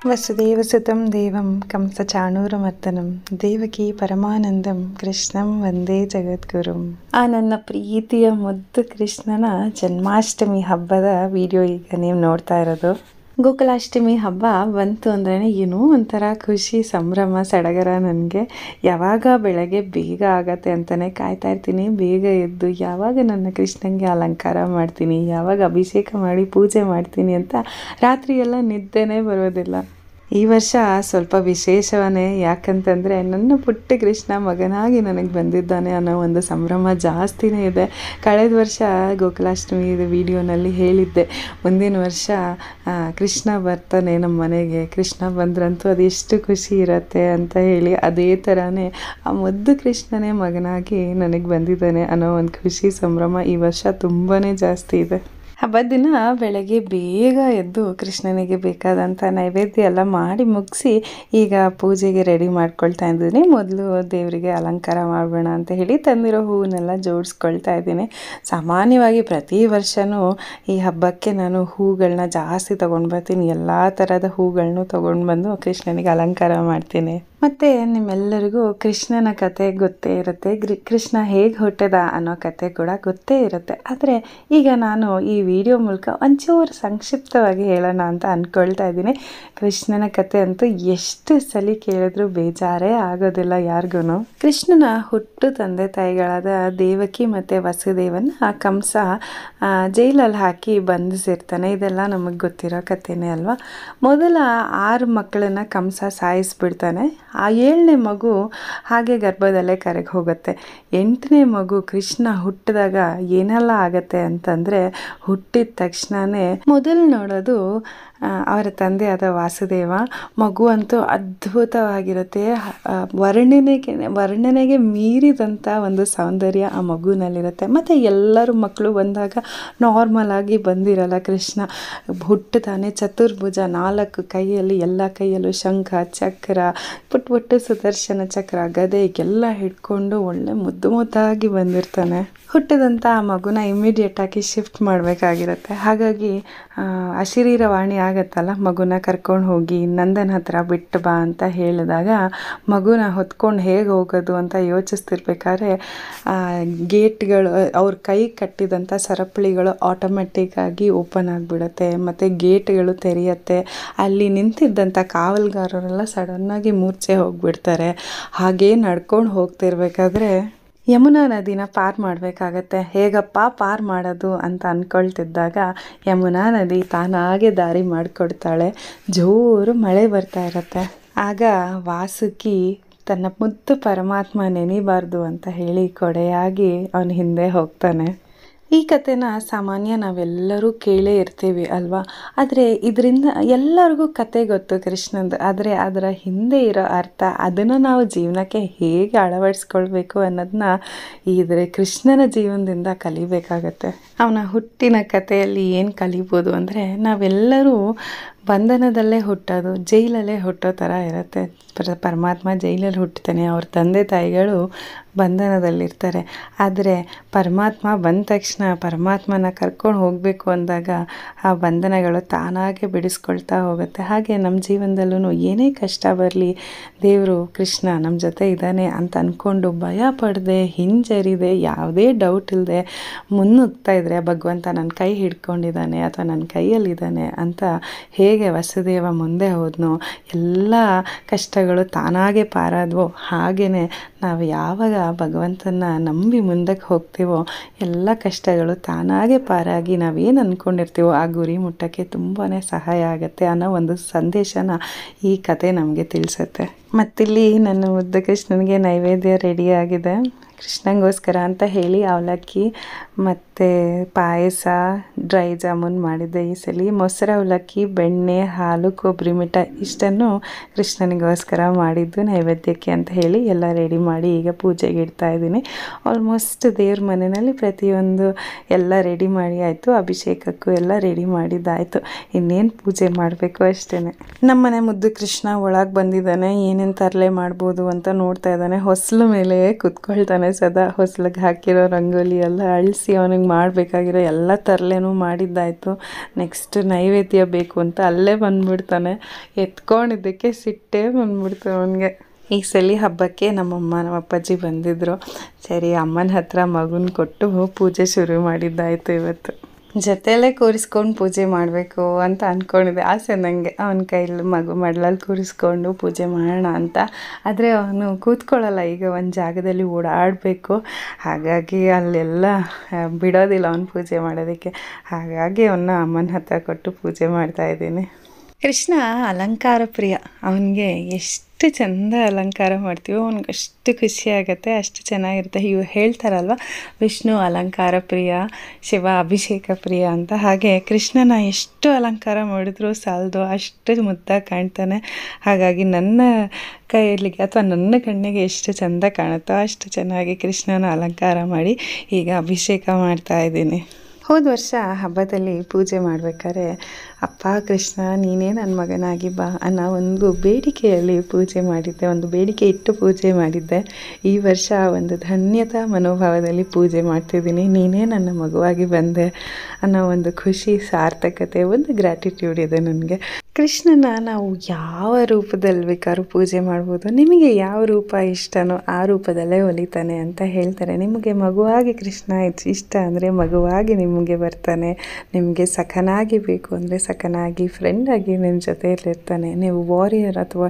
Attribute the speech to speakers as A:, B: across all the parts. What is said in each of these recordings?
A: ವಸುದೇವಸುತಂ ದೇವಂ ಕಂಸಚಾಣೂರಮರ್ದನಂ ದೇವಕಿ ಪರಮಾನಂದಂ ಕೃಷ್ಣಂ ವಂದೇ ಜಗದ್ಗುರುಂ. ಆ ನನ್ನ ಪ್ರೀತಿಯ ಮುದ್ದು ಕೃಷ್ಣನ ಜನ್ಮಾಷ್ಟಮಿ ಹಬ್ಬದ ವಿಡಿಯೋ ಈಗ ನೀವು ನೋಡ್ತಾ ಇರೋದು. ಗೋಕುಲಾಷ್ಟಮಿ ಹಬ್ಬ ಬಂತು ಅಂದ್ರೆ ಏನೋ ಒಂಥರ ಖುಷಿ, ಸಂಭ್ರಮ, ಸಡಗರ. ನನಗೆ ಯಾವಾಗ ಬೆಳಗ್ಗೆ ಬೇಗ ಆಗತ್ತೆ ಅಂತಲೇ ಕಾಯ್ತಾ ಇರ್ತೀನಿ. ಬೇಗ ಎದ್ದು ಯಾವಾಗ ನನ್ನ ಕೃಷ್ಣನಿಗೆ ಅಲಂಕಾರ ಮಾಡ್ತೀನಿ, ಯಾವಾಗ ಅಭಿಷೇಕ ಮಾಡಿ ಪೂಜೆ ಮಾಡ್ತೀನಿ ಅಂತ ರಾತ್ರಿ ಎಲ್ಲ ನಿದ್ದೆನೇ ಬರೋದಿಲ್ಲ. ಈ ವರ್ಷ ಸ್ವಲ್ಪ ವಿಶೇಷವೇ, ಯಾಕಂತಂದರೆ ನನ್ನ ಪುಟ್ಟ ಕೃಷ್ಣ ಮಗನಾಗಿ ನನಗೆ ಬಂದಿದ್ದಾನೆ ಅನ್ನೋ ಒಂದು ಸಂಭ್ರಮ ಜಾಸ್ತಿನೇ ಇದೆ. ಕಳೆದ ವರ್ಷ ಗೋಕುಲಾಷ್ಟಮಿ ವಿಡಿಯೋನಲ್ಲಿ ಹೇಳಿದ್ದೆ, ಮುಂದಿನ ವರ್ಷ ಕೃಷ್ಣ ಬರ್ತಾನೆ ನಮ್ಮ ಮನೆಗೆ, ಕೃಷ್ಣ ಬಂದ್ರಂತೂ ಅದೆಷ್ಟು ಖುಷಿ ಇರುತ್ತೆ ಅಂತ ಹೇಳಿ. ಅದೇ ಥರನೇ ಆ ಮುದ್ದು ಕೃಷ್ಣನೇ ಮಗನಾಗಿ ನನಗೆ ಬಂದಿದ್ದಾನೆ ಅನ್ನೋ ಒಂದು ಖುಷಿ ಸಂಭ್ರಮ ಈ ವರ್ಷ ತುಂಬಾ ಜಾಸ್ತಿ ಇದೆ. ಹಬ್ಬದ ದಿನ ಬೆಳಗ್ಗೆ ಬೇಗ ಎದ್ದು ಕೃಷ್ಣನಿಗೆ ಬೇಕಾದಂಥ ನೈವೇದ್ಯ ಎಲ್ಲ ಮಾಡಿ ಮುಗಿಸಿ ಈಗ ಪೂಜೆಗೆ ರೆಡಿ ಮಾಡ್ಕೊಳ್ತಾ ಇದ್ದೀನಿ. ಮೊದಲು ದೇವರಿಗೆ ಅಲಂಕಾರ ಮಾಡೋಣ ಅಂತ ಹೇಳಿ ತಂದಿರೋ ಹೂವನ್ನೆಲ್ಲ ಜೋಡಿಸ್ಕೊಳ್ತಾ ಇದ್ದೀನಿ. ಸಾಮಾನ್ಯವಾಗಿ ಪ್ರತಿ ವರ್ಷವೂ ಈ ಹಬ್ಬಕ್ಕೆ ನಾನು ಹೂಗಳನ್ನ ಜಾಸ್ತಿ ತೊಗೊಂಡು ಬರ್ತೀನಿ. ಎಲ್ಲ ಥರದ ಹೂಗಳನ್ನೂ ತೊಗೊಂಡು ಬಂದು ಕೃಷ್ಣನಿಗೆ ಅಲಂಕಾರ ಮಾಡ್ತೀನಿ. ಮತ್ತು ನಿಮ್ಮೆಲ್ಲರಿಗೂ ಕೃಷ್ಣನ ಕತೆ ಗೊತ್ತೇ ಇರುತ್ತೆ, ಕೃಷ್ಣ ಹೇಗೆ ಹುಟ್ಟಿದ ಅನ್ನೋ ಕತೆ ಕೂಡ ಗೊತ್ತೇ ಇರುತ್ತೆ. ಆದರೆ ಈಗ ನಾನು ಈ ವಿಡಿಯೋ ಮೂಲಕ ಒಂಚೂರು ಸಂಕ್ಷಿಪ್ತವಾಗಿ ಹೇಳೋಣ ಅಂತ ಅಂದ್ಕೊಳ್ತಾ ಇದ್ದೀನಿ. ಕೃಷ್ಣನ ಕತೆ ಅಂತೂ ಎಷ್ಟು ಸಲ ಕೇಳಿದ್ರೂ ಬೇಜಾರೇ ಆಗೋದಿಲ್ಲ ಯಾರಿಗೂ. ಕೃಷ್ಣನ ಹುಟ್ಟು ತಂದೆ ತಾಯಿಗಳಾದ ದೇವಕಿ ಮತ್ತು ವಸುದೇವನ ಕಂಸ ಜೈಲಲ್ಲಿ ಹಾಕಿ ಬಂಧಿಸಿರ್ತಾನೆ. ಇದೆಲ್ಲ ನಮಗೆ ಗೊತ್ತಿರೋ ಕಥೆನೇ ಅಲ್ವಾ. ಮೊದಲ 6 ಮಕ್ಕಳನ್ನು ಕಂಸ ಸಾಯಿಸಿಬಿಡ್ತಾನೆ. ಆ 7ನೇ ಮಗು ಹಾಗೆ ಗರ್ಭದಲ್ಲೇ ಕರಗಿ ಹೋಗುತ್ತೆ. 8ನೇ ಮಗು ಕೃಷ್ಣ ಹುಟ್ಟಿದಾಗ ಏನೆಲ್ಲ ಆಗತ್ತೆ ಅಂತಂದರೆ, ಹುಟ್ಟಿದ ತಕ್ಷಣವೇ ಮೊದಲು ನೋಡೋದು ಅವರ ತಂದೆಯಾದ ವಾಸುದೇವ. ಮಗು ಅಂತೂ ಅದ್ಭುತವಾಗಿರುತ್ತೆ. ವರ್ಣನೆಗೆ ಮೀರಿದಂಥ ಒಂದು ಸೌಂದರ್ಯ ಆ ಮಗುವಿನಲ್ಲಿರುತ್ತೆ. ಮತ್ತು ಎಲ್ಲರೂ ಮಕ್ಕಳು ಬಂದಾಗ ನಾರ್ಮಲ್ ಆಗಿ ಬಂದಿರಲ್ಲ. ಕೃಷ್ಣ ಹುಟ್ಟುತ್ತಾನೆ ಚತುರ್ಭುಜ, 4 ಕೈಯಲ್ಲಿ, ಎಲ್ಲ ಕೈಯಲ್ಲೂ ಶಂಖ ಚಕ್ರ, ಪುಟ್ಟು ಸುದರ್ಶನ ಚಕ್ರ, ಗದೆ ಎಲ್ಲ ಹಿಡ್ಕೊಂಡು ಒಳ್ಳೆ ಮುದ್ದಾಗಿ ಬಂದಿರ್ತಾನೆ. ಹುಟ್ಟಿದಂಥ ಆ ಮಗುನ ಇಮಿಡಿಯೇಟಾಗಿ ಶಿಫ್ಟ್ ಮಾಡಬೇಕಾಗಿರುತ್ತೆ. ಹಾಗಾಗಿ ಅಶರೀರವಾಣಿ ಆಗತ್ತಲ್ಲ, ಮಗುನ ಕರ್ಕೊಂಡು ಹೋಗಿ ನಂದನ ಹತ್ರ ಬಿಟ್ಟು ಬಾ ಅಂತ ಹೇಳಿದಾಗ ಮಗುನ ಹೊತ್ಕೊಂಡು ಹೇಗೆ ಹೋಗೋದು ಅಂತ ಯೋಚಿಸ್ತಿರ್ಬೇಕಾದ್ರೆ ಗೇಟ್ಗಳು, ಅವ್ರ ಕೈ ಕಟ್ಟಿದಂಥ ಸರಪಳಿಗಳು ಆಟೋಮೆಟಿಕ್ಕಾಗಿ ಓಪನ್ ಆಗಿಬಿಡುತ್ತೆ ಮತ್ತು ಗೇಟ್ಗಳು ತೆರೆಯುತ್ತೆ. ಅಲ್ಲಿ ನಿಂತಿದ್ದಂಥ ಕಾವಲುಗಾರರೆಲ್ಲ ಸಡನ್ನಾಗಿ ಮೂರ್ಛೆ ಹೋಗಿಬಿಡ್ತಾರೆ. ಹಾಗೇ ನಡ್ಕೊಂಡು ಹೋಗ್ತಿರ್ಬೇಕಾದ್ರೆ ಯಮುನಾ ನದಿನ ಪಾರ್ ಮಾಡಬೇಕಾಗತ್ತೆ. ಹೇಗಪ್ಪ ಪಾರ್ ಮಾಡೋದು ಅಂತ ಅಂದ್ಕೊಳ್ತಿದ್ದಾಗ ಯಮುನಾ ನದಿ ತಾನಾಗೆ ದಾರಿ ಮಾಡಿಕೊಡ್ತಾಳೆ. ಜೋರು ಮಳೆ ಬರ್ತಾ ಇರತ್ತೆ. ಆಗ ವಾಸುಕಿ ತನ್ನ ಮುದ್ದು ಪರಮಾತ್ಮ ನೆನಿಬಾರ್ದು ಅಂತ ಹೇಳಿ ಕೊಡೆಯಾಗಿ ಅವನ ಹಿಂದೆ ಹೋಗ್ತಾನೆ. ಈ ಕಥೆನ ಸಾಮಾನ್ಯ ನಾವೆಲ್ಲರೂ ಕೇಳೇ ಇರ್ತೀವಿ ಅಲ್ವಾ. ಆದರೆ ಇದರಿಂದ ಎಲ್ಲರಿಗೂ ಕತೆ ಗೊತ್ತು ಕೃಷ್ಣಂದು. ಆದರೆ ಅದರ ಹಿಂದೆ ಇರೋ ಅರ್ಥ, ಅದನ್ನು ನಾವು ಜೀವನಕ್ಕೆ ಹೇಗೆ ಅಳವಡಿಸ್ಕೊಳ್ಬೇಕು ಅನ್ನೋದನ್ನ ಕೃಷ್ಣನ ಜೀವನದಿಂದ ಕಲಿಬೇಕಾಗತ್ತೆ. ಅವನ ಹುಟ್ಟಿನ ಕಥೆಯಲ್ಲಿ ಏನು ಕಲಿಬೋದು ಅಂದರೆ, ನಾವೆಲ್ಲರೂ ಬಂಧನದಲ್ಲೇ ಹುಟ್ಟೋದು, ಜೈಲಲ್ಲೇ ಹುಟ್ಟೋ ಥರ ಇರುತ್ತೆ. ಪರಮಾತ್ಮ ಜೈಲಲ್ಲಿ ಹುಟ್ಟುತ್ತಾನೆ, ಅವ್ರ ತಂದೆ ತಾಯಿಗಳು ಬಂಧನದಲ್ಲಿರ್ತಾರೆ. ಆದರೆ ಪರಮಾತ್ಮ ಬಂದ ತಕ್ಷಣ ಪರಮಾತ್ಮನ ಕರ್ಕೊಂಡು ಹೋಗಬೇಕು ಅಂದಾಗ ಆ ಬಂಧನಗಳು ತಾನಾಗೆ ಬಿಡಿಸ್ಕೊಳ್ತಾ ಹೋಗುತ್ತೆ. ಹಾಗೆ ನಮ್ಮ ಜೀವನದಲ್ಲೂ ಏನೇ ಕಷ್ಟ ಬರಲಿ, ದೇವರು ಕೃಷ್ಣ ನಮ್ಮ ಜೊತೆ ಇದ್ದಾನೆ ಅಂತ ಅಂದ್ಕೊಂಡು ಭಯ ಪಡದೆ, ಹಿಂಜರಿದೆ, ಯಾವುದೇ ಡೌಟ್ ಇಲ್ಲದೆ ಮುನ್ನುಗ್ತಾ ಇದ್ದರೆ ಭಗವಂತ ನನ್ನ ಕೈ ಹಿಡ್ಕೊಂಡಿದ್ದಾನೆ ಅಥವಾ ನನ್ನ ಕೈಯಲ್ಲಿದ್ದಾನೆ ಅಂತ ಹೇಗೆ ವಸುದೇವ ಮುಂದೆ ಹೋದ್ನೋ, ಎಲ್ಲ ಕಷ್ಟಗಳು ತಾನಾಗೆ ಪಾರಾದವೋ, ಹಾಗೆಯೇ ನಾವು ಯಾವಾಗ ಭಗವಂತನ ನಂಬಿ ಮುಂದಕ್ಕೆ ಹೋಗ್ತೀವೋ ಎಲ್ಲ ಕಷ್ಟಗಳು ತಾನಾಗೆ ಪಾರಾಗಿ ನಾವೇನು ಅಂದ್ಕೊಂಡಿರ್ತೀವೋ ಆ ಗುರಿ ಮುಟ್ಟಕ್ಕೆ ತುಂಬಾ ಸಹಾಯ ಆಗುತ್ತೆ ಅನ್ನೋ ಒಂದು ಸಂದೇಶನ ಈ ಕತೆ ನಮಗೆ ತಿಳಿಸುತ್ತೆ. ಮತ್ತಿಲ್ಲಿ ನನ್ನ ಮುದ್ದು ಕೃಷ್ಣನಿಗೆ ನೈವೇದ್ಯ ರೆಡಿಯಾಗಿದೆ. ಕೃಷ್ಣಂಗೋಸ್ಕರ ಅಂತ ಹೇಳಿ ಅವಲಕ್ಕಿ ಮತ್ತು ಪಾಯಸ, ಡ್ರೈ ಜಾಮೂನ್ ಮಾಡಿದ್ದೆ. ಈ ಸಲ ಮೊಸರು ಅವಲಕ್ಕಿ, ಬೆಣ್ಣೆ, ಹಾಲು, ಕೊಬ್ಬರಿ ಮಿಠಾಯಿ ಇಷ್ಟನ್ನು ಕೃಷ್ಣನಿಗೋಸ್ಕರ ಮಾಡಿದ್ದು ನೈವೇದ್ಯಕ್ಕೆ ಅಂತ ಹೇಳಿ ಎಲ್ಲ ರೆಡಿ ಮಾಡಿ ಈಗ ಪೂಜೆಗೆ ಇಡ್ತಾ ಇದ್ದೀನಿ. ಆಲ್ಮೋಸ್ಟ್ ದೇವ್ರ ಮನೆಯಲ್ಲಿ ಪ್ರತಿಯೊಂದು ಎಲ್ಲ ರೆಡಿ ಮಾಡಿ ಆಯಿತು. ಅಭಿಷೇಕಕ್ಕೂ ಎಲ್ಲ ರೆಡಿ ಮಾಡಿದ್ದಾಯಿತು. ಇನ್ನೇನು ಪೂಜೆ ಮಾಡಬೇಕು ಅಷ್ಟೇ. ನಮ್ಮನೆ ಮುದ್ದು ಕೃಷ್ಣ ಒಳಗೆ ಬಂದಿದ್ದಾನೆ. ಏನೇನು ತರಲೆ ಮಾಡ್ಬೋದು ಅಂತ ನೋಡ್ತಾ ಇದ್ದಾನೆ. ಹೊಸಲು ಮೇಲೆ ಕುತ್ಕೊಳ್ತಾನೆ ಸದಾ. ಹೊಸ್ಲಿಗೆ ಹಾಕಿರೋ ರಂಗೋಲಿ ಎಲ್ಲ ಅಳಿಸಿ ಅವನಿಗೆ ಮಾಡಬೇಕಾಗಿರೋ ಎಲ್ಲ ತರಲೇನೂ ಮಾಡಿದ್ದಾಯಿತು. ನೆಕ್ಸ್ಟ್ ನೈವೇದ್ಯ ಬೇಕು ಅಂತ ಅಲ್ಲೇ ಬಂದುಬಿಡ್ತಾನೆ. ಎತ್ಕೊಂಡಿದ್ದಕ್ಕೆ ಸಿಟ್ಟೇ ಬಂದ್ಬಿಡ್ತು ಅವನಿಗೆ. ಈ ಸಲ ಹಬ್ಬಕ್ಕೆ ನಮ್ಮಮ್ಮ ನಮ್ಮ ಅಪ್ಪಾಜಿ ಬಂದಿದ್ದರು. ಸರಿ ಅಮ್ಮನ ಹತ್ರ ಮಗುನ ಕೊಟ್ಟು ಪೂಜೆ ಶುರು ಮಾಡಿದ್ದಾಯಿತು. ಇವತ್ತು ಜೊತೆಯಲ್ಲೇ ಕೂರಿಸ್ಕೊಂಡು ಪೂಜೆ ಮಾಡಬೇಕು ಅಂತ ಅಂದ್ಕೊಂಡಿದ್ದೆ. ಆಸೆ ನನಗೆ ಅವನ ಕೈಯಲ್ಲಿ ಮಗು ಮಡ್ಲಲ್ಲಿ ಕೂರಿಸ್ಕೊಂಡು ಪೂಜೆ ಮಾಡೋಣ ಅಂತ. ಆದರೆ ಅವನು ಕೂತ್ಕೊಳ್ಳಲ್ಲ. ಈಗ ಒಂದು ಜಾಗದಲ್ಲಿ ಓಡಾಡಬೇಕು. ಹಾಗಾಗಿ ಅಲ್ಲೆಲ್ಲ ಬಿಡೋದಿಲ್ಲ ಅವನು ಪೂಜೆ ಮಾಡೋದಕ್ಕೆ. ಹಾಗಾಗಿ ಅವನ್ನ ಅಮ್ಮನ ಹತ್ರ ಕೊಟ್ಟು ಪೂಜೆ ಮಾಡ್ತಾಯಿದ್ದೀನಿ. ಕೃಷ್ಣ ಅಲಂಕಾರ ಪ್ರಿಯ. ಅವನಿಗೆ ಎಷ್ಟು ಚೆಂದ ಅಲಂಕಾರ ಮಾಡ್ತೀವೋ ಅವ್ನಿಗೆ ಅಷ್ಟು ಖುಷಿ ಆಗುತ್ತೆ, ಅಷ್ಟು ಚೆನ್ನಾಗಿರುತ್ತೆ. ಇವು ಹೇಳ್ತಾರಲ್ವ, ವಿಷ್ಣು ಅಲಂಕಾರ ಪ್ರಿಯ, ಶಿವ ಅಭಿಷೇಕ ಪ್ರಿಯ ಅಂತ. ಹಾಗೆ ಕೃಷ್ಣನ ಎಷ್ಟು ಅಲಂಕಾರ ಮಾಡಿದ್ರೂ ಸಾಲದು, ಅಷ್ಟು ಮುದ್ದಾಗಿ ಕಾಣ್ತಾನೆ. ಹಾಗಾಗಿ ನನ್ನ ಕೈಯಲ್ಲಿಗೆ ಅಥವಾ ನನ್ನ ಕಣ್ಣಿಗೆ ಎಷ್ಟು ಚೆಂದ ಕಾಣುತ್ತೋ ಅಷ್ಟು ಚೆನ್ನಾಗಿ ಕೃಷ್ಣನ ಅಲಂಕಾರ ಮಾಡಿ ಈಗ ಅಭಿಷೇಕ ಮಾಡ್ತಾಯಿದ್ದೀನಿ. ಹೋದ ವರ್ಷ ಹಬ್ಬದಲ್ಲಿ ಪೂಜೆ ಮಾಡಬೇಕಾದ್ರೆ ಅಪ್ಪ ಕೃಷ್ಣ ನೀನೇ ನನ್ನ ಮಗನಾಗಿ ಬಾ ಅನ್ನೋ ಒಂದು ಬೇಡಿಕೆಯಲ್ಲಿ ಪೂಜೆ ಮಾಡಿದ್ದೆ, ಒಂದು ಬೇಡಿಕೆ ಇಟ್ಟು ಪೂಜೆ ಮಾಡಿದ್ದೆ. ಈ ವರ್ಷ ಒಂದು ಧನ್ಯತಾ ಮನೋಭಾವದಲ್ಲಿ ಪೂಜೆ ಮಾಡ್ತಿದ್ದೀನಿ. ನೀನೇ ನನ್ನ ಮಗುವಾಗಿ ಬಂದೆ ಅನ್ನೋ ಒಂದು ಖುಷಿ, ಸಾರ್ಥಕತೆ, ಒಂದು ಗ್ರ್ಯಾಟಿಟ್ಯೂಡ್ ಇದೆ ನನಗೆ. ಕೃಷ್ಣನ ನಾವು ಯಾವ ರೂಪದಲ್ಲಿ ಬೇಕಾದ್ರೂ ಪೂಜೆ ಮಾಡ್ಬೋದು. ನಿಮಗೆ ಯಾವ ರೂಪ ಇಷ್ಟನೋ ಆ ರೂಪದಲ್ಲೇ ಒಲಿತಾನೆ ಅಂತ ಹೇಳ್ತಾರೆ. ನಿಮಗೆ ಮಗುವಾಗಿ ಕೃಷ್ಣ ಇಷ್ಟ ಅಂದರೆ ಮಗುವಾಗಿ ನಿಮಗೆ ಬರ್ತಾನೆ. ನಿಮಗೆ ಸಖನಾಗಿ ಬೇಕು ಅಂದರೆ ಸಖನಾಗಿ, ಫ್ರೆಂಡಾಗಿ ನಿಮ್ಮ ಜೊತೆಯಲ್ಲಿರ್ತಾನೆ. ನೀವು ವಾರಿಯರ್ ಅಥವಾ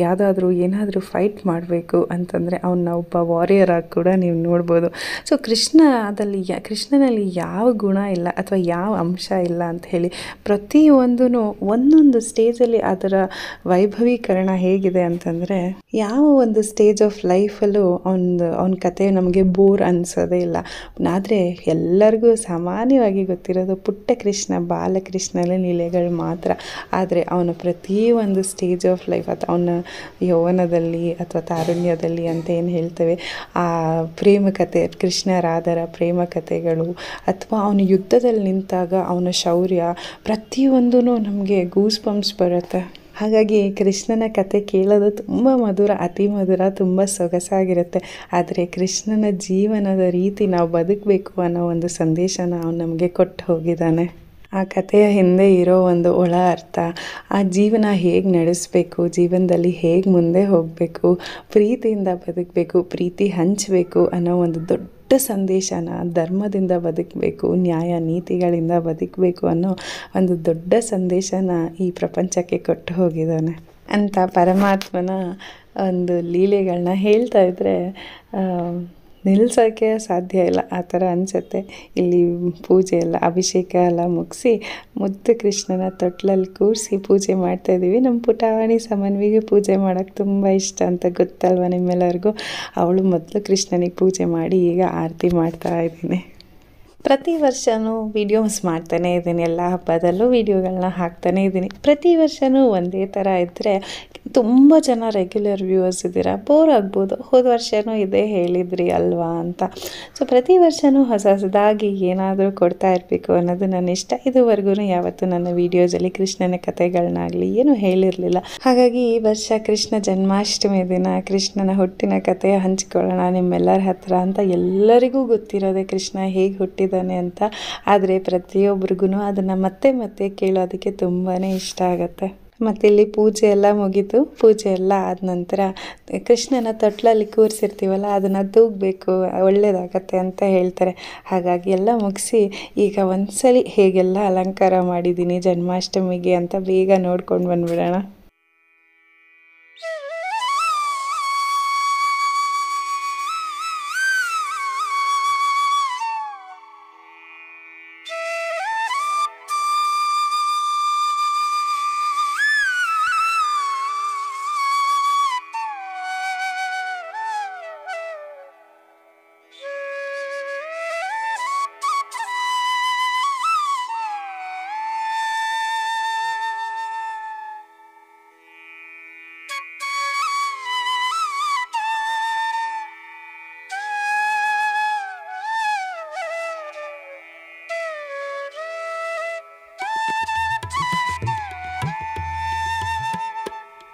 A: ಯಾವುದಾದ್ರೂ ಏನಾದರೂ ಫೈಟ್ ಮಾಡಬೇಕು ಅಂತಂದರೆ ಅವನ್ನ ಒಬ್ಬ ವಾರಿಯರ್ ಆಗಿ ಕೂಡ ನೀವು ನೋಡ್ಬೋದು. ಸೊ ಕೃಷ್ಣನಲ್ಲಿ ಯಾವ ಗುಣ ಇಲ್ಲ ಅಥವಾ ಯಾವ ಅಂಶ ಇಲ್ಲ ಅಂತ ಹೇಳಿ ಪ್ರತಿಯೊಂದೂ ಒಂದೊಂದು ಸ್ಟೇಜಲ್ಲಿ ಅದರ ವೈಭವೀಕರಣ ಹೇಗಿದೆ ಅಂತಂದರೆ, ಯಾವ ಒಂದು ಸ್ಟೇಜ್ ಆಫ್ ಲೈಫಲ್ಲೂ ಅವನ ಕತೆ ನಮಗೆ ಬೋರ್ ಅನಿಸೋದೇ ಇಲ್ಲ. ಆದರೆ ಎಲ್ಲರಿಗೂ ಸಾಮಾನ್ಯವಾಗಿ ಗೊತ್ತಿರೋದು ಪುಟ್ಟ ಕೃಷ್ಣ, ಬಾಲಕೃಷ್ಣನ ಲೀಲೆಗಳು ಮಾತ್ರ. ಆದರೆ ಅವನ ಪ್ರತಿಯೊಂದು ಸ್ಟೇಜ್ ಆಫ್ ಲೈಫ್ ಅಥವಾ ಅವನ ಯೌವನದಲ್ಲಿ ಅಥವಾ ತಾರುಣ್ಯದಲ್ಲಿ ಅಂತ ಏನು ಹೇಳ್ತೇವೆ, ಆ ಪ್ರೇಮ ಕತೆ, ಕೃಷ್ಣ ರಾಧರ ಪ್ರೇಮ ಕಥೆಗಳು, ಅಥವಾ ಅವನ ಯುದ್ಧದಲ್ಲಿ ನಿಂತಾಗ ಅವನ ಶೌರ್ಯ, ಪ್ರತಿಯೊಂದೂ ನಮಗೆ ಗೂಸ್ ಬಂಪ್ಸ್ ಬರುತ್ತೆ. ಹಾಗಾಗಿ ಕೃಷ್ಣನ ಕತೆ ಕೇಳೋದು ತುಂಬ ಮಧುರ, ಅತಿ ಮಧುರ, ತುಂಬ ಸೊಗಸಾಗಿರುತ್ತೆ. ಆದರೆ ಕೃಷ್ಣನ ಜೀವನದ ರೀತಿ ನಾವು ಬದುಕಬೇಕು ಅನ್ನೋ ಒಂದು ಸಂದೇಶನ ಅವನು ನಮಗೆ ಕೊಟ್ಟು ಹೋಗಿದ್ದಾನೆ. ಆ ಕಥೆಯ ಹಿಂದೆ ಇರೋ ಒಂದು ಒಳ ಅರ್ಥ, ಆ ಜೀವನ ಹೇಗೆ ನಡೆಸಬೇಕು, ಜೀವನದಲ್ಲಿ ಹೇಗೆ ಮುಂದೆ ಹೋಗಬೇಕು, ಪ್ರೀತಿಯಿಂದ ಬದುಕಬೇಕು, ಪ್ರೀತಿ ಹಂಚಬೇಕು ಅನ್ನೋ ಒಂದು ದೊಡ್ಡ ಸಂದೇಶನ, ಧರ್ಮದಿಂದ ಬದುಕಬೇಕು, ನ್ಯಾಯ ನೀತಿಗಳಿಂದ ಬದುಕಬೇಕು ಅನ್ನೋ ಒಂದು ದೊಡ್ಡ ಸಂದೇಶನ ಈ ಪ್ರಪಂಚಕ್ಕೆ ಕೊಟ್ಟು ಹೋಗಿದ್ದಾನೆ ಅಂತ ಪರಮಾತ್ಮನ ಒಂದು ಲೀಲೆಗಳನ್ನ ಹೇಳ್ತಾ ಇದ್ದರೆ ನಿಲ್ಲಿಸೋಕ್ಕೆ ಸಾಧ್ಯ ಇಲ್ಲ. ಆ ಥರ ಅನಿಸುತ್ತೆ. ಇಲ್ಲಿ ಪೂಜೆ ಎಲ್ಲ, ಅಭಿಷೇಕ ಎಲ್ಲ ಮುಗಿಸಿ ಮುದ್ದು ಕೃಷ್ಣನ ತೊಟ್ಲಲ್ಲಿ ಕೂರಿಸಿ ಪೂಜೆ ಮಾಡ್ತಾಯಿದ್ದೀವಿ. ನಮ್ಮ ಪುಟಾಣಿ ಸಮನ್ವಿಗೆ ಪೂಜೆ ಮಾಡೋಕ್ಕೆ ತುಂಬ ಇಷ್ಟ ಅಂತ ಗೊತ್ತಲ್ವ ನಿಮ್ಮೆಲ್ಲರಿಗೂ. ಅವಳು ಮೊದಲು ಕೃಷ್ಣನಿಗೆ ಪೂಜೆ ಮಾಡಿ ಈಗ ಆರತಿ ಮಾಡ್ತಾ ಇದ್ದೀನಿ. ಪ್ರತಿ ವರ್ಷವೂ ವೀಡಿಯೋಸ್ ಮಾಡ್ತಾನೇ ಇದ್ದೀನಿ. ಎಲ್ಲ ಹಬ್ಬದಲ್ಲೂ ವೀಡಿಯೋಗಳನ್ನ ಹಾಕ್ತಾನೇ ಇದ್ದೀನಿ. ಪ್ರತಿ ವರ್ಷವೂ ಒಂದೇ ಥರ ಇದ್ದರೆ ತುಂಬ ಜನ ರೆಗ್ಯುಲರ್ ವ್ಯೂವರ್ಸ್ ಇದ್ದೀರಾ, ಬೋರ್ ಆಗ್ಬೋದು. ಹೋದ ವರ್ಷವೂ ಇದೇ ಹೇಳಿದ್ರಿ ಅಲ್ವಾ ಅಂತ. ಸೊ ಪ್ರತಿ ವರ್ಷವೂ ಹೊಸದಾಗಿ ಏನಾದರೂ ಕೊಡ್ತಾ ಇರಬೇಕು ಅನ್ನೋದು ನನ್ನ ಇಷ್ಟ. ಇದುವರೆಗೂ ಯಾವತ್ತೂ ನನ್ನ ವೀಡಿಯೋಸಲ್ಲಿ ಕೃಷ್ಣನ ಕಥೆಗಳನ್ನಾಗಲಿ ಏನೂ ಹೇಳಿರಲಿಲ್ಲ. ಹಾಗಾಗಿ ಈ ವರ್ಷ ಕೃಷ್ಣ ಜನ್ಮಾಷ್ಟಮಿ ದಿನ ಕೃಷ್ಣನ ಹುಟ್ಟಿನ ಕಥೆ ಹಂಚ್ಕೊಳ್ಳೋಣ ನಿಮ್ಮೆಲ್ಲರ ಹತ್ರ ಅಂತ. ಎಲ್ಲರಿಗೂ ಗೊತ್ತಿರೋದೆ ಕೃಷ್ಣ ಹೇಗೆ ಹುಟ್ಟಿದ್ದಾನೆ ಅಂತ. ಆದರೆ ಪ್ರತಿಯೊಬ್ಬರಿಗೂ ಅದನ್ನು ಮತ್ತೆ ಮತ್ತೆ ಕೇಳೋದಕ್ಕೆ ತುಂಬಾ ಇಷ್ಟ ಆಗುತ್ತೆ. ಮತ್ತು ಇಲ್ಲಿ ಪೂಜೆ ಎಲ್ಲ ಮುಗಿತು. ಪೂಜೆ ಎಲ್ಲ ಆದ ನಂತರ ಕೃಷ್ಣನ ತೊಟ್ಲಲ್ಲಿ ಕೂರಿಸಿರ್ತೀವಲ್ಲ, ಅದನ್ನು ತೂಗಬೇಕು, ಒಳ್ಳೆಯದಾಗತ್ತೆ ಅಂತ ಹೇಳ್ತಾರೆ. ಹಾಗಾಗಿ ಎಲ್ಲ ಮುಗಿಸಿ ಈಗ ಒಂದ್ಸಲಿ ಹೇಗೆಲ್ಲ ಅಲಂಕಾರ ಮಾಡಿದ್ದೀನಿ ಜನ್ಮಾಷ್ಟಮಿಗೆ ಅಂತ ಬೇಗ ನೋಡ್ಕೊಂಡು ಬಂದ್ಬಿಡೋಣ.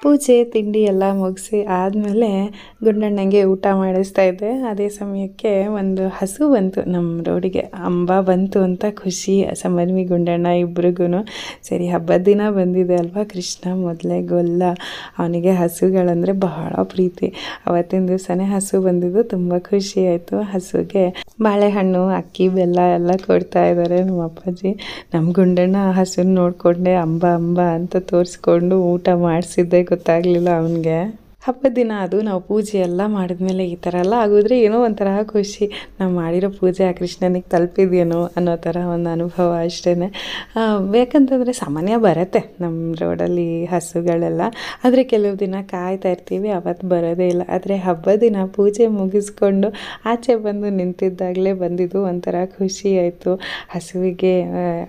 A: ಪೂಜೆ ತಿಂಡಿ ಎಲ್ಲ ಮುಗಿಸಿ ಆದಮೇಲೆ ಗುಂಡಣ್ಣಂಗೆ ಊಟ ಮಾಡಿಸ್ತಾ ಇದ್ದೆ. ಅದೇ ಸಮಯಕ್ಕೆ ಒಂದು ಹಸು ಬಂತು ನಮ್ಮ ರೋಡಿಗೆ. ಅಂಬ ಬಂತು ಅಂತ ಖುಷಿ ಸಮನ್ವಿ ಗುಂಡಣ್ಣ ಇಬ್ರಿಗೂ. ಸರಿ ಹಬ್ಬದ ದಿನ ಬಂದಿದೆ ಅಲ್ವಾ, ಕೃಷ್ಣ ಮೊದಲೇ ಗೊಲ್ಲ, ಅವನಿಗೆ ಹಸುಗಳಂದರೆ ಬಹಳ ಪ್ರೀತಿ. ಅವತ್ತಿನ ದಿವಸನೇ ಹಸು ಬಂದಿದ್ದು, ತುಂಬ ಖುಷಿ ಆಯಿತು. ಹಸುಗೆ ಬಾಳೆಹಣ್ಣು ಅಕ್ಕಿ ಬೆಲ್ಲ ಎಲ್ಲ ಕೊಡ್ತಾ ಇದ್ದಾರೆ ನಮ್ಮ ಅಪ್ಪಾಜಿ. ನಮ್ಮ ಗುಂಡಣ್ಣ ಹಸುನ ನೋಡಿಕೊಂಡೆ ಅಂಬ ಅಂಬ ಅಂತ ತೋರಿಸ್ಕೊಂಡು ಊಟ ಮಾಡಿಸಿದ್ದೆ, ಗೊತ್ತಾಗಲಿಲ್ಲ ಅವನಿಗೆ. ಹಬ್ಬದ ದಿನ ಅದು ನಾವು ಪೂಜೆ ಎಲ್ಲ ಮಾಡಿದ್ಮೇಲೆ ಈ ಥರ ಎಲ್ಲ ಆಗೋದ್ರೆ ಏನೋ ಒಂಥರ ಖುಷಿ. ನಾವು ಮಾಡಿರೋ ಪೂಜೆ ಆ ಕೃಷ್ಣನಿಗೆ ತಲುಪಿದ್ಯೇನೋ ಅನ್ನೋ ಥರ ಒಂದು ಅನುಭವ ಅಷ್ಟೇ. ಯಾಕಂತಂದರೆ ಸಾಮಾನ್ಯ ಬರುತ್ತೆ ನಮ್ಮ ರೋಡಲ್ಲಿ ಹಸುಗಳೆಲ್ಲ, ಆದರೆ ಕೆಲವು ದಿನ ಕಾಯ್ತಾ ಇರ್ತೀವಿ, ಅವತ್ತು ಬರೋದೇ ಇಲ್ಲ. ಆದರೆ ಹಬ್ಬದ ದಿನ ಪೂಜೆ ಮುಗಿಸ್ಕೊಂಡು ಆಚೆ ಬಂದು ನಿಂತಿದ್ದಾಗಲೇ ಬಂದಿದ್ದು ಒಂಥರ ಖುಷಿ ಆಯಿತು. ಹಸುವಿಗೆ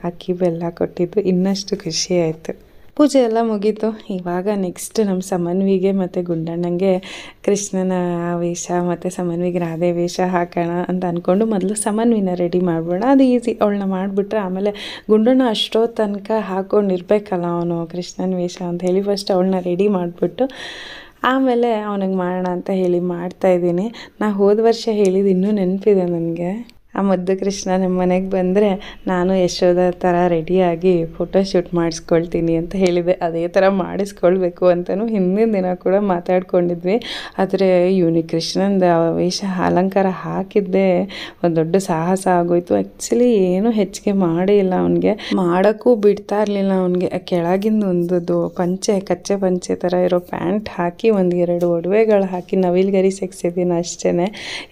A: ಅಕ್ಕಿ ಬೆಲ್ಲ ಕೊಟ್ಟಿದ್ದು ಇನ್ನಷ್ಟು ಖುಷಿ ಆಯಿತು. ಪೂಜೆ ಎಲ್ಲ ಮುಗೀತು. ಇವಾಗ ನೆಕ್ಸ್ಟ್ ನಮ್ಮ ಸಮನ್ವಿಗೆ ಮತ್ತು ಗುಂಡಣ್ಣಂಗೆ ಕೃಷ್ಣನ ವೇಷ ಮತ್ತು ಸಮನ್ವಿಗೆ ರಾಧೆ ವೇಷ ಹಾಕೋಣ ಅಂತ ಅಂದ್ಕೊಂಡು ಮೊದಲು ಸಮನ್ವಿನ ರೆಡಿ ಮಾಡ್ಬೋಣ, ಅದು ಈಸಿ. ಅವಳನ್ನ ಮಾಡಿಬಿಟ್ರೆ ಆಮೇಲೆ ಗುಂಡಣ್ಣ ಅಷ್ಟೋ ತನಕ ಹಾಕ್ಕೊಂಡಿರ್ಬೇಕಲ್ಲ ಅವನು ಕೃಷ್ಣನ ವೇಷ ಅಂತ ಹೇಳಿ ಫಸ್ಟ್ ಅವಳನ್ನ ರೆಡಿ ಮಾಡಿಬಿಟ್ಟು ಆಮೇಲೆ ಅವನಿಗೆ ಮಾಡೋಣ ಅಂತ ಹೇಳಿ ಮಾಡ್ತಾಯಿದ್ದೀನಿ. ನಾ ಹೋದ ವರ್ಷ ಹೇಳಿದ್ದು ಇನ್ನೂ ನೆನಪಿದೆ ನನಗೆ. ಆ ಮುದ್ದು ಕೃಷ್ಣ ನಮ್ಮ ಮನೆಗೆ ಬಂದರೆ ನಾನು ಯಶೋದ ಥರ ರೆಡಿಯಾಗಿ ಫೋಟೋಶೂಟ್ ಮಾಡಿಸ್ಕೊಳ್ತೀನಿ ಅಂತ ಹೇಳಿದೆ. ಅದೇ ಥರ ಮಾಡಿಸ್ಕೊಳ್ಬೇಕು ಅಂತಲೂ ಹಿಂದಿನ ದಿನ ಕೂಡ ಮಾತಾಡ್ಕೊಂಡಿದ್ವಿ. ಆದರೆ ಇವನಿಗೆ ಕೃಷ್ಣಂದು ವೇಷ ಅಲಂಕಾರ ಹಾಕಿದ್ದೇ ಒಂದು ದೊಡ್ಡ ಸಾಹಸ ಆಗೋಯ್ತು. ಆ್ಯಕ್ಚುಲಿ ಏನೂ ಹೆಚ್ಚಿಗೆ ಮಾಡೇ ಇಲ್ಲ ಅವನಿಗೆ, ಮಾಡೋಕ್ಕೂ ಬಿಡ್ತಾ ಇರಲಿಲ್ಲ ಅವನಿಗೆ. ಕೆಳಗಿಂದ ಒಂದು ಪಂಚೆ, ಕಚ್ಚೆ ಪಂಚೆ ಥರ ಇರೋ ಪ್ಯಾಂಟ್ ಹಾಕಿ 1-2 ಒಡವೆಗಳು ಹಾಕಿ ನವಿಲ್ಗರಿ ಸೆಕ್ಸಿದ್ದೀನಿ ಅಷ್ಟೇ.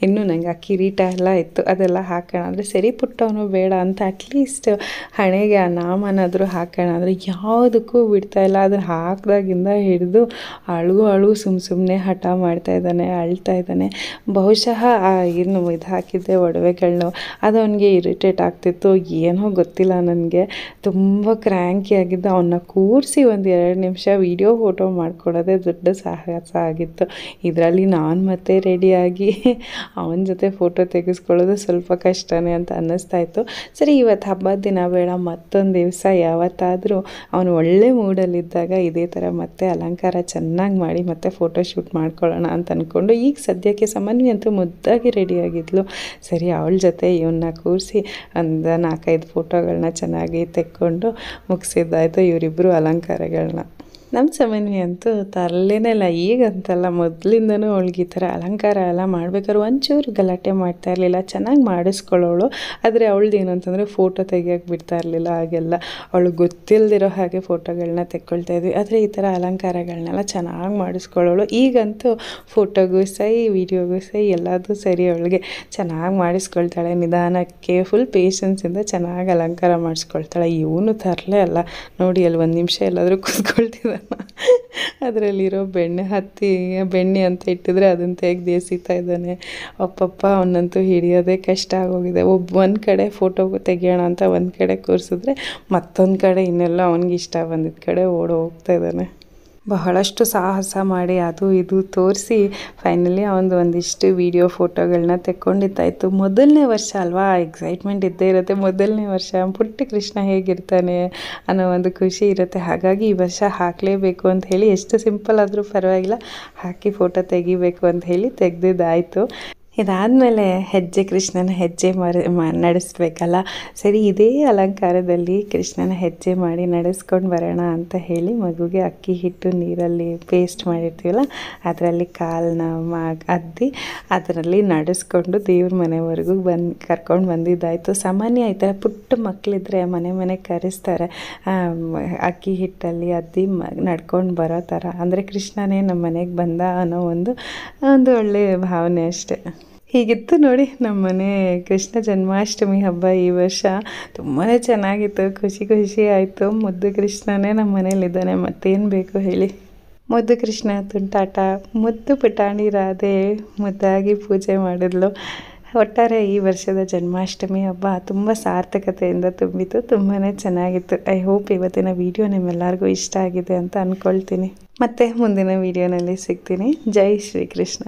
A: ಇನ್ನೂ ನನಗೆ ಆ ಕಿರೀಟ ಎಲ್ಲ ಇತ್ತು, ಅದೆಲ್ಲ ಹಾಕೋಣ ಅಂದರೆ ಸರಿ ಪುಟ್ಟವನು ಬೇಡ ಅಂತ ಅಟ್ಲೀಸ್ಟ್ ಹಣೆಗೆ ಆ ನಾಮನಾದರೂ ಹಾಕೋಣ ಅಂದರೆ ಯಾವುದಕ್ಕೂ ಬಿಡ್ತಾ ಇಲ್ಲ. ಅದನ್ನು ಹಾಕಿದಾಗಿಂದ ಹಿಡಿದು ಅಳು ಸುಮ್ಮನೆ ಹಠ ಮಾಡ್ತಾ ಇದ್ದಾನೆ, ಅಳ್ತಾ ಇದ್ದಾನೆ. ಬಹುಶಃ ಏನು ಇದು ಹಾಕಿದ್ದೆ ಒಡವೆಗಳನ್ನೂ ಅದು ಅವನಿಗೆ ಇರಿಟೇಟ್ ಆಗ್ತಿತ್ತು, ಏನೋ ಗೊತ್ತಿಲ್ಲ ನನಗೆ. ತುಂಬ ಕ್ರ್ಯಾಂಕಿ ಆಗಿದ್ದು. ಅವನ್ನ ಕೂರಿಸಿ 1-2 ನಿಮಿಷ ವೀಡಿಯೋ ಫೋಟೋ ಮಾಡ್ಕೊಳ್ಳೋದೇ ದೊಡ್ಡ ಸಾಹಸ ಆಗಿತ್ತು. ಇದರಲ್ಲಿ ನಾನು ಮತ್ತೆ ರೆಡಿಯಾಗಿ ಅವನ ಜೊತೆ ಫೋಟೋ ತೆಗೆಸ್ಕೊಳ್ಳೋದು ಸ್ವಲ್ಪ ಕಷ್ಟನೇ ಅಂತ ಅನ್ನಿಸ್ತಾ ಇತ್ತು. ಸರಿ ಇವತ್ತು ಹಬ್ಬದ ದಿನ ಬೇಡ, ಮತ್ತೊಂದು ದಿವಸ ಯಾವತ್ತಾದರೂ ಅವನು ಒಳ್ಳೆ ಮೂಡಲ್ಲಿದ್ದಾಗ ಇದೇ ಥರ ಮತ್ತೆ ಅಲಂಕಾರ ಚೆನ್ನಾಗಿ ಮಾಡಿ ಮತ್ತೆ ಫೋಟೋಶೂಟ್ ಮಾಡ್ಕೊಳ್ಳೋಣ ಅಂತ ಅಂದ್ಕೊಂಡು ಈಗ ಸದ್ಯಕ್ಕೆ ಸಮನ್ವಿ ಅಂತೂ ಮುದ್ದಾಗಿ ರೆಡಿಯಾಗಿದ್ಲು. ಸರಿ ಅವಳ ಜೊತೆ ಇವನ್ನ ಕೂರಿಸಿ ಒಂದು 4-5 ಫೋಟೋಗಳನ್ನ ಚೆನ್ನಾಗಿ ತೆಕ್ಕೊಂಡು ಮುಗಿಸಿದ್ದಾಯಿತು ಇವರಿಬ್ಬರು ಅಲಂಕಾರಗಳನ್ನ. ನಮ್ಮ ಸಮನ್ವಿ ಅಂತೂ ತರಲೇನೇ ಇಲ್ಲ, ಈಗಂತಲ್ಲ ಮೊದಲಿಂದನೂ ಅವಳಿಗೆ ಈ ಥರ ಅಲಂಕಾರ ಎಲ್ಲ ಮಾಡ್ಬೇಕಾದ್ರೆ ಒಂಚೂರು ಗಲಾಟೆ ಮಾಡ್ತಾ ಇರಲಿಲ್ಲ, ಚೆನ್ನಾಗಿ ಮಾಡಿಸ್ಕೊಳ್ಳೋಳು. ಆದರೆ ಅವಳ್ದು ಏನು ಅಂತಂದರೆ ಫೋಟೋ ತೆಗಿಯೋಕ್ಕೆ ಬಿಡ್ತಾ ಇರಲಿಲ್ಲ. ಹಾಗೆಲ್ಲ ಅವಳು ಗೊತ್ತಿಲ್ಲದಿರೋ ಹಾಗೆ ಫೋಟೋಗಳನ್ನ ತೆಕ್ಕೊಳ್ತಾ ಇದ್ವಿ. ಆದರೆ ಈ ಥರ ಅಲಂಕಾರಗಳನ್ನೆಲ್ಲ ಚೆನ್ನಾಗಿ ಮಾಡಿಸ್ಕೊಳ್ಳೋಳು. ಈಗಂತೂ ಫೋಟೋಗೂ ಸೈ ವಿಡಿಯೋಗೂ ಸೈ ಎಲ್ಲದೂ ಸರಿ, ಅವಳಿಗೆ ಚೆನ್ನಾಗಿ ಮಾಡಿಸ್ಕೊಳ್ತಾಳೆ. ನಿಧಾನಕ್ಕೆ ಫುಲ್ ಪೇಷನ್ಸಿಂದ ಚೆನ್ನಾಗಿ ಅಲಂಕಾರ ಮಾಡಿಸ್ಕೊಳ್ತಾಳೆ. ಇವನು ತರಲೇ ಅಲ್ಲ ನೋಡಿ, ಅಲ್ಲಿ 1 ನಿಮಿಷ ಎಲ್ಲಾದರೂ ಕೂತ್ಕೊಳ್ತಿದ್ದ, ಅದರಲ್ಲಿರೋ ಬೆಣ್ಣೆ ಅಂತ ಇಟ್ಟಿದ್ರೆ ಅದನ್ನು ತೆಗೆದು ಎಸಿತಾ ಇದ್ದಾನೆ. ಅಪ್ಪಪ್ಪ ಅವನಂತೂ ಹಿಡಿಯೋದೇ ಕಷ್ಟ ಆಗೋಗಿದೆ. ಒಂದು ಕಡೆ ಫೋಟೋ ತೆಗಿಯೋಣ ಅಂತ ಒಂದು ಕಡೆ ಕೂರಿಸಿದ್ರೆ ಮತ್ತೊಂದು ಕಡೆ ಇನ್ನೆಲ್ಲ ಅವನಿಗೆ ಇಷ್ಟ ಬಂದಿದ್ದ ಕಡೆ ಹೋಗ್ತಾ ಇದ್ದಾನೆ. ಬಹಳಷ್ಟು ಸಾಹಸ ಮಾಡಿ ಅದು ಇದು ತೋರಿಸಿ ಫೈನಲಿ ಒಂದಿಷ್ಟು ವೀಡಿಯೋ ಫೋಟೋಗಳನ್ನ ತೆಕ್ಕೊಂಡಿದ್ದಾಯಿತು. ಮೊದಲನೇ ವರ್ಷ ಅಲ್ವಾ, ಎಕ್ಸೈಟ್ಮೆಂಟ್ ಇದ್ದೇ ಇರುತ್ತೆ. ಮೊದಲನೇ ವರ್ಷ ಪುಟ್ಟ ಕೃಷ್ಣ ಹೇಗಿರ್ತಾನೆ ಅನ್ನೋ ಒಂದು ಖುಷಿ ಇರುತ್ತೆ. ಹಾಗಾಗಿ ಈ ವರ್ಷ ಹಾಕಲೇಬೇಕು ಅಂತ ಹೇಳಿ, ಎಷ್ಟು ಸಿಂಪಲ್ ಆದರೂ ಪರವಾಗಿಲ್ಲ ಹಾಕಿ ಫೋಟೋ ತೆಗಿಬೇಕು ಅಂತ ಹೇಳಿ ತೆಗೆದಿದ್ದಾಯಿತು. ಇದಾದಮೇಲೆ ಕೃಷ್ಣನ ಹೆಜ್ಜೆ ನಡೆಸ್ಬೇಕಲ್ಲ. ಸರಿ ಇದೇ ಅಲಂಕಾರದಲ್ಲಿ ಕೃಷ್ಣನ ಹೆಜ್ಜೆ ಮಾಡಿ ನಡೆಸ್ಕೊಂಡು ಬರೋಣ ಅಂತ ಹೇಳಿ ಮಗುಗೆ ಅಕ್ಕಿ ಹಿಟ್ಟು ನೀರಲ್ಲಿ ಪೇಸ್ಟ್ ಮಾಡಿರ್ತೀವಲ್ಲ ಅದರಲ್ಲಿ ಕಾಲನ್ನ ಅದ್ದಿ ಅದರಲ್ಲಿ ನಡೆಸ್ಕೊಂಡು ದೇವ್ರ ಮನೆವರೆಗೂ ಕರ್ಕೊಂಡು ಬಂದಿದ್ದಾಯಿತು. ಸಾಮಾನ್ಯ ಈ ಥರ ಪುಟ್ಟ ಮಕ್ಕಳಿದ್ರೆ ಮನೆ ಕರೆಸ್ತಾರೆ ಅಕ್ಕಿ ಹಿಟ್ಟಲ್ಲಿ ಅದ್ದಿ ನಡ್ಕೊಂಡು ಬರೋ ಥರ. ಅಂದರೆ ಕೃಷ್ಣನೇ ನಮ್ಮ ಮನೆಗೆ ಬಂದ ಅನ್ನೋ ಒಂದು ಒಳ್ಳೆಯ ಭಾವನೆ ಅಷ್ಟೆ. ಹೀಗಿತ್ತು ನೋಡಿ ನಮ್ಮನೆ ಕೃಷ್ಣ ಜನ್ಮಾಷ್ಟಮಿ ಹಬ್ಬ ಈ ವರ್ಷ. ತುಂಬಾ ಚೆನ್ನಾಗಿತ್ತು, ಖುಷಿ ಆಯಿತು. ಮುದ್ದು ಕೃಷ್ಣನೇ ನಮ್ಮ ಮನೇಲಿದ್ದಾನೆ, ಮತ್ತೇನು ಬೇಕು ಹೇಳಿ. ಮುದ್ದು ಕೃಷ್ಣ ತುಂಟಾಟ, ಮುದ್ದು ಪುಟಾಣಿ ರಾಧೆ ಮುದ್ದಾಗಿ ಪೂಜೆ ಮಾಡಿದ್ಲು. ಒಟ್ಟಾರೆ ಈ ವರ್ಷದ ಜನ್ಮಾಷ್ಟಮಿ ಹಬ್ಬ ತುಂಬ ಸಾರ್ಥಕತೆಯಿಂದ ತುಂಬಿತು, ತುಂಬಾ ಚೆನ್ನಾಗಿತ್ತು. ಐ ಹೋಪ್ ಇವತ್ತಿನ ವಿಡಿಯೋ ನಿಮ್ಮೆಲ್ಲರಿಗೂ ಇಷ್ಟ ಆಗಿದೆ ಅಂತ ಅಂದ್ಕೊಳ್ತೀನಿ. ಮತ್ತೆ ಮುಂದಿನ ವಿಡಿಯೋನಲ್ಲಿ ಸಿಗ್ತೀನಿ. ಜೈ ಶ್ರೀಕೃಷ್ಣ.